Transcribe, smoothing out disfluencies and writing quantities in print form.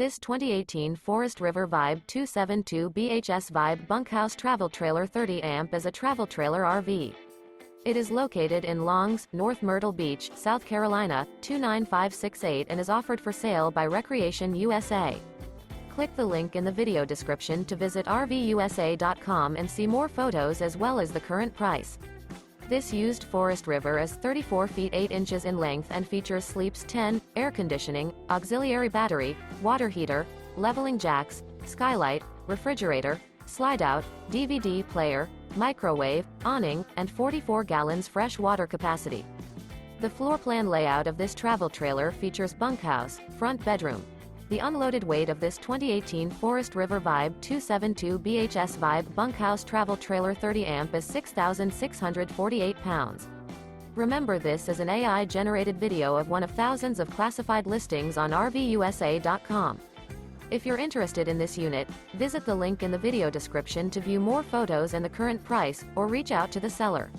This 2018 Forest River Vibe 272 BHS Vibe Bunkhouse Travel Trailer 30 amp is a travel trailer RV. It is located in Longs, North Myrtle Beach, South Carolina, 29568 and is offered for sale by Recreation USA. Click the link in the video description to visit RVUSA.com and see more photos as well as the current price. This used Forest River is 34 feet 8 inches in length and features sleeps 10, air conditioning, auxiliary battery, water heater, leveling jacks, skylight, refrigerator, slide-out, DVD player, microwave, awning, and 44 gallons fresh water capacity. The floor plan layout of this travel trailer features bunkhouse, front bedroom. The unloaded weight of this 2018 Forest River Vibe 272 BHS Vibe Bunkhouse Travel Trailer 30 amp is 6,648 pounds. Remember, this is an AI-generated video of one of thousands of classified listings on RVUSA.com. If you're interested in this unit, visit the link in the video description to view more photos and the current price, or reach out to the seller.